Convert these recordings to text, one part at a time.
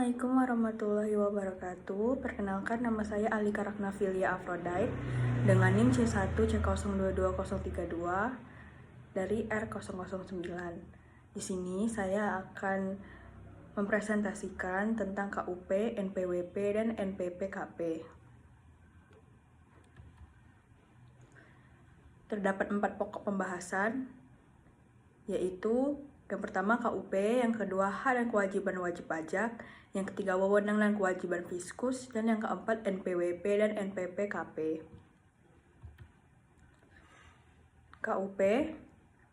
Assalamualaikum warahmatullahi wabarakatuh. Perkenalkan, nama saya Alika Raknafilia Afrodite dengan NIM C1C022032 dari R009. Di sini saya akan mempresentasikan tentang KUP, NPWP, dan NPPKP. Terdapat 4 pokok pembahasan, yaitu yang pertama KUP, yang kedua hak dan kewajiban wajib pajak, yang ketiga wewenang dan kewajiban fiskus, dan yang keempat NPWP dan NPPKP. KUP,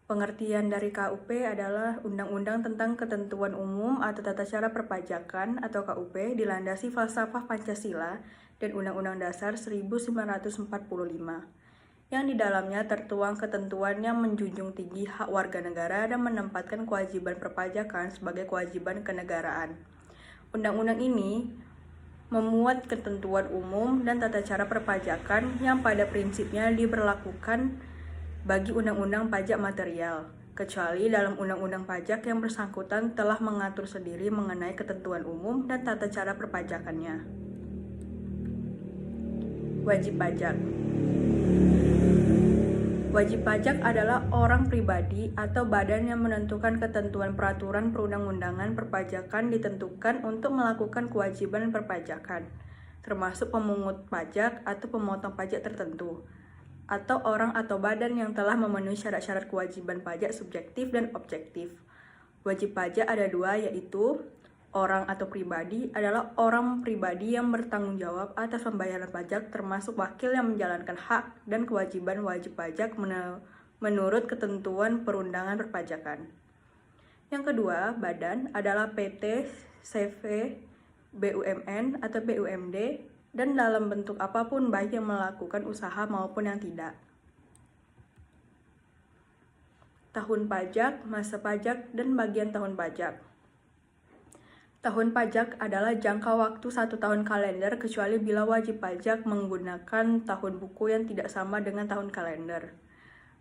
pengertian dari KUP adalah Undang-Undang tentang Ketentuan Umum atau Tata Cara Perpajakan atau KUP dilandasi falsafah Pancasila dan Undang-Undang Dasar 1945. Yang di dalamnya tertuang ketentuan yang menjunjung tinggi hak warga negara dan menempatkan kewajiban perpajakan sebagai kewajiban kenegaraan. Undang-undang ini memuat ketentuan umum dan tata cara perpajakan yang pada prinsipnya diberlakukan bagi undang-undang pajak material, kecuali dalam undang-undang pajak yang bersangkutan telah mengatur sendiri mengenai ketentuan umum dan tata cara perpajakannya. Wajib pajak. Wajib pajak adalah orang pribadi atau badan yang menentukan ketentuan peraturan perundang-undangan perpajakan ditentukan untuk melakukan kewajiban perpajakan, termasuk pemungut pajak atau pemotong pajak tertentu, atau orang atau badan yang telah memenuhi syarat-syarat kewajiban pajak subjektif dan objektif. Wajib pajak ada dua, yaitu orang atau pribadi adalah orang pribadi yang bertanggung jawab atas pembayaran pajak termasuk wakil yang menjalankan hak dan kewajiban wajib pajak menurut ketentuan perundangan perpajakan. Yang kedua, badan adalah PT, CV, BUMN atau BUMD dan dalam bentuk apapun baik yang melakukan usaha maupun yang tidak. Tahun pajak, masa pajak, dan bagian tahun pajak. Tahun pajak adalah jangka waktu 1 tahun kalender kecuali bila wajib pajak menggunakan tahun buku yang tidak sama dengan tahun kalender.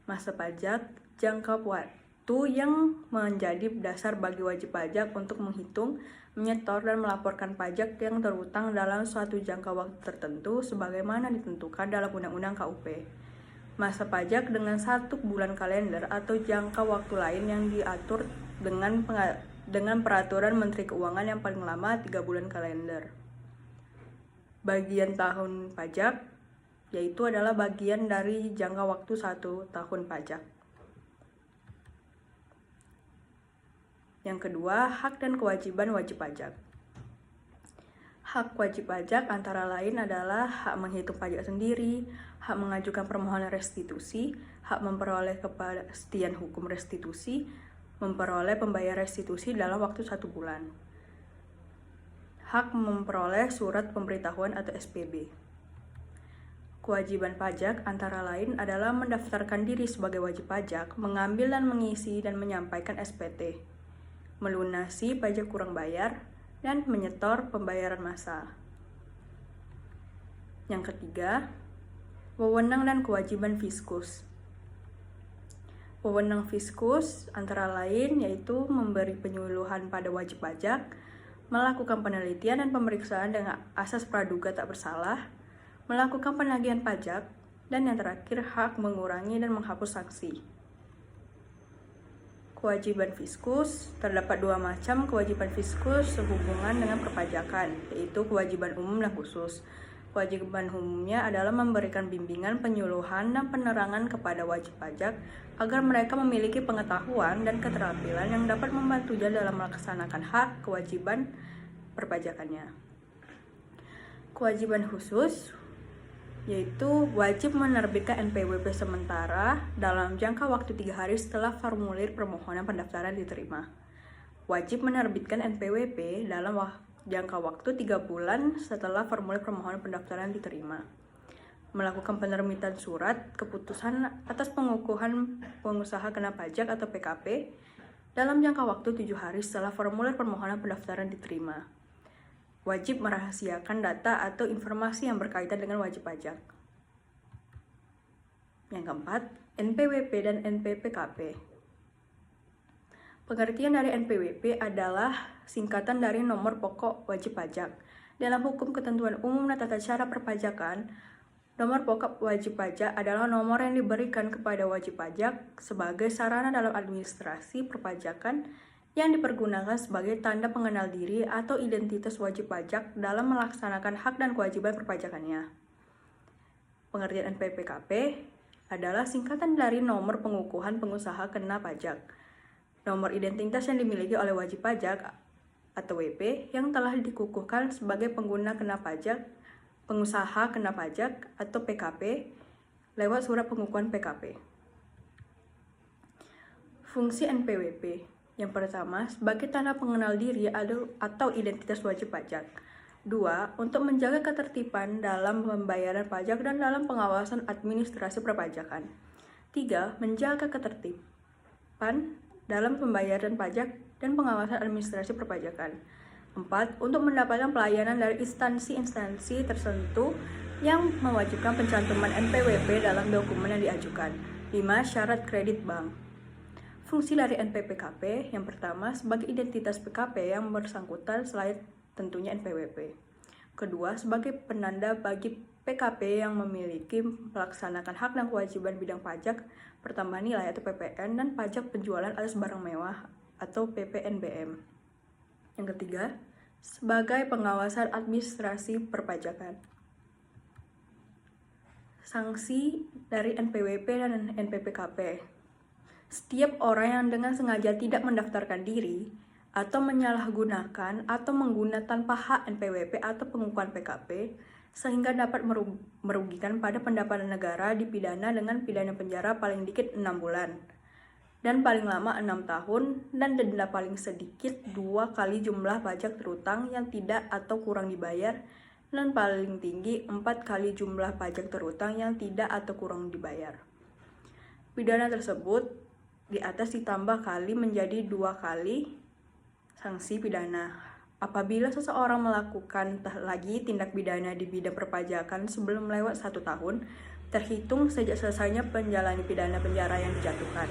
Masa pajak, jangka waktu yang menjadi dasar bagi wajib pajak untuk menghitung, menyetor, dan melaporkan pajak yang terutang dalam suatu jangka waktu tertentu sebagaimana ditentukan dalam Undang-Undang KUP. Masa pajak dengan 1 bulan kalender atau jangka waktu lain yang diatur dengan peraturan Menteri Keuangan yang paling lama 3 bulan kalender. Bagian tahun pajak, yaitu adalah bagian dari jangka waktu 1 tahun pajak. Yang kedua, hak dan kewajiban wajib pajak. Hak wajib pajak antara lain adalah hak menghitung pajak sendiri, hak mengajukan permohonan restitusi, hak memperoleh kepastian hukum restitusi, memperoleh pembayar restitusi dalam waktu 1 bulan. Hak memperoleh surat pemberitahuan atau SPB. Kewajiban pajak antara lain adalah mendaftarkan diri sebagai wajib pajak, mengambil dan mengisi dan menyampaikan SPT, melunasi pajak kurang bayar, dan menyetor pembayaran massal. Yang ketiga, wewenang dan kewajiban fiskus. Wewenang fiskus antara lain yaitu memberi penyuluhan pada wajib pajak, melakukan penelitian dan pemeriksaan dengan asas praduga tak bersalah, melakukan penagihan pajak, dan yang terakhir hak mengurangi dan menghapus sanksi. Kewajiban fiskus, terdapat 2 macam kewajiban fiskus sehubungan dengan perpajakan, yaitu kewajiban umum dan khusus. Kewajiban umumnya adalah memberikan bimbingan, penyuluhan, dan penerangan kepada wajib pajak agar mereka memiliki pengetahuan dan keterampilan yang dapat membantunya dalam melaksanakan hak kewajiban perpajakannya. Kewajiban khusus yaitu wajib menerbitkan NPWP sementara dalam jangka waktu 3 hari setelah formulir permohonan pendaftaran diterima. Wajib menerbitkan NPWP dalam jangka waktu 3 bulan setelah formulir permohonan pendaftaran diterima. Melakukan penerbitan surat keputusan atas pengukuhan pengusaha kena pajak atau PKP dalam jangka waktu 7 hari setelah formulir permohonan pendaftaran diterima. Wajib merahasiakan data atau informasi yang berkaitan dengan wajib pajak. Yang keempat, NPWP dan NPPKP. Pengertian dari NPWP adalah singkatan dari nomor pokok wajib pajak. Dalam hukum ketentuan umum dan tata cara perpajakan, nomor pokok wajib pajak adalah nomor yang diberikan kepada wajib pajak sebagai sarana dalam administrasi perpajakan yang dipergunakan sebagai tanda pengenal diri atau identitas wajib pajak dalam melaksanakan hak dan kewajiban perpajakannya. Pengertian NPWP adalah singkatan dari nomor pengukuhan pengusaha kena pajak. Nomor identitas yang dimiliki oleh wajib pajak atau WP yang telah dikukuhkan sebagai pengguna kena pajak, pengusaha kena pajak atau PKP lewat surat pengukuhan PKP. Fungsi NPWP yang pertama sebagai tanda pengenal diri atau identitas wajib pajak. 2. Untuk menjaga ketertiban dalam pembayaran pajak dan dalam pengawasan administrasi perpajakan. 3. Menjaga ketertiban dalam pembayaran pajak dan pengawasan administrasi perpajakan. 4. Untuk mendapatkan pelayanan dari instansi-instansi tertentu yang mewajibkan pencantuman NPWP dalam dokumen yang diajukan. 5. Syarat kredit bank. Fungsi dari NPWP yang pertama sebagai identitas PKP yang bersangkutan selain tentunya NPWP. Kedua, sebagai penanda bagi PKP yang memiliki melaksanakan hak dan kewajiban bidang pajak pertambahan nilai atau PPN dan pajak penjualan atas barang mewah atau PPNBM. Yang ketiga, sebagai pengawasan administrasi perpajakan. Sanksi dari NPWP dan NPWP. Setiap orang yang dengan sengaja tidak mendaftarkan diri atau menyalahgunakan atau menggunakan tanpa hak NPWP atau pengukuhan PKP sehingga dapat merugikan pada pendapatan negara dipidana dengan pidana penjara paling dikit 6 bulan dan paling lama 6 tahun dan denda paling sedikit 2 kali jumlah pajak terutang yang tidak atau kurang dibayar dan paling tinggi 4 kali jumlah pajak terutang yang tidak atau kurang dibayar. Pidana tersebut di atas ditambah kali menjadi 2 kali sanksi pidana. Apabila seseorang melakukan lagi tindak pidana di bidang perpajakan sebelum lewat 1 tahun, terhitung sejak selesainya menjalani pidana penjara yang dijatuhkan.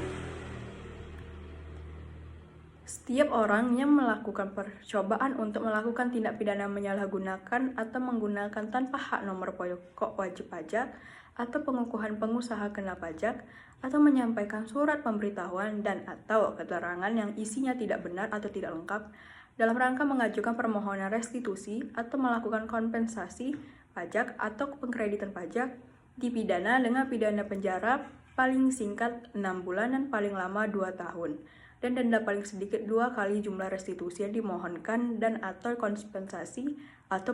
Setiap orang yang melakukan percobaan untuk melakukan tindak pidana menyalahgunakan atau menggunakan tanpa hak nomor pokok wajib pajak atau pengukuhan pengusaha kena pajak atau menyampaikan surat pemberitahuan dan atau keterangan yang isinya tidak benar atau tidak lengkap dalam rangka mengajukan permohonan restitusi atau melakukan kompensasi pajak atau pengkreditan pajak dipidana dengan pidana penjara paling singkat 6 bulan dan paling lama 2 tahun dan denda paling sedikit 2 kali jumlah restitusi yang dimohonkan dan atau kompensasi atau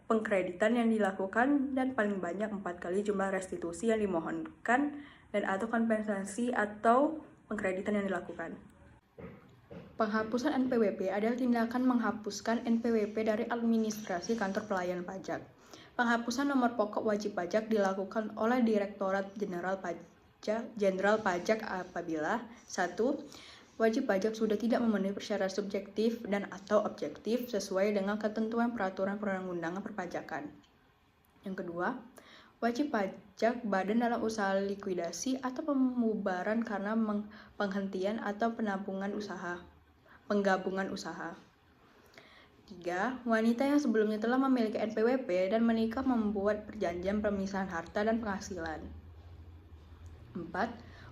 pengkreditan yang dilakukan dan paling banyak 4 kali jumlah restitusi yang dimohonkan dan atau kompensasi atau pengkreditan yang dilakukan. Penghapusan NPWP adalah tindakan menghapuskan NPWP dari administrasi kantor pelayanan pajak. Penghapusan nomor pokok wajib pajak dilakukan oleh Direktorat Jenderal Pajak apabila 1. Wajib pajak sudah tidak memenuhi persyarat subjektif dan atau objektif sesuai dengan ketentuan peraturan perundang-undangan perpajakan. Yang kedua, wajib pajak badan dalam usaha likuidasi atau pembubaran karena penghentian atau penggabungan usaha. 3. Wanita yang sebelumnya telah memiliki NPWP dan menikah membuat perjanjian pemisahan harta dan penghasilan. 4.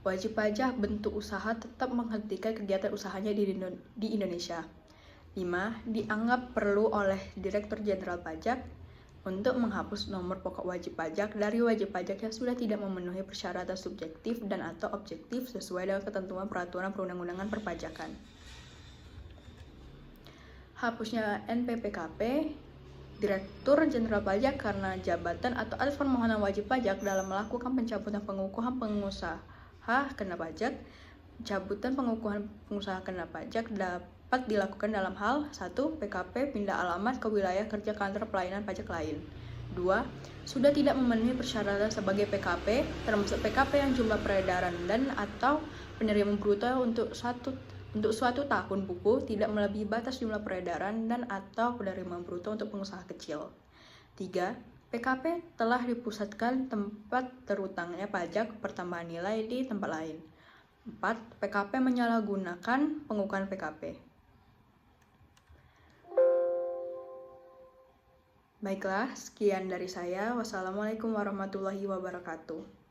Wajib pajak bentuk usaha tetap menghentikan kegiatan usahanya di Indonesia. 5. Dianggap perlu oleh Direktur Jenderal Pajak untuk menghapus nomor pokok wajib pajak dari wajib pajak yang sudah tidak memenuhi persyaratan subjektif dan atau objektif sesuai dengan ketentuan peraturan perundang-undangan perpajakan. Hapusnya NPWP, Direktur Jenderal Pajak karena jabatan atau atas permohonan wajib pajak dalam melakukan pencabutan pengukuhan pengusaha kena pajak. Pencabutan pengukuhan pengusaha kena pajak dapat dilakukan dalam hal 1. PKP pindah alamat ke wilayah kerja kantor pelayanan pajak lain. 2. Sudah tidak memenuhi persyaratan sebagai PKP, termasuk PKP yang jumlah peredaran dan atau penerimaan bruto untuk suatu tahun buku tidak melebihi batas jumlah peredaran dan atau penerimaan bruto untuk pengusaha kecil. 3. PKP telah dipusatkan tempat terutangnya pajak pertambahan nilai di tempat lain. 4. PKP menyalahgunakan pengukuhan PKP. Baiklah, sekian dari saya. Wassalamualaikum warahmatullahi wabarakatuh.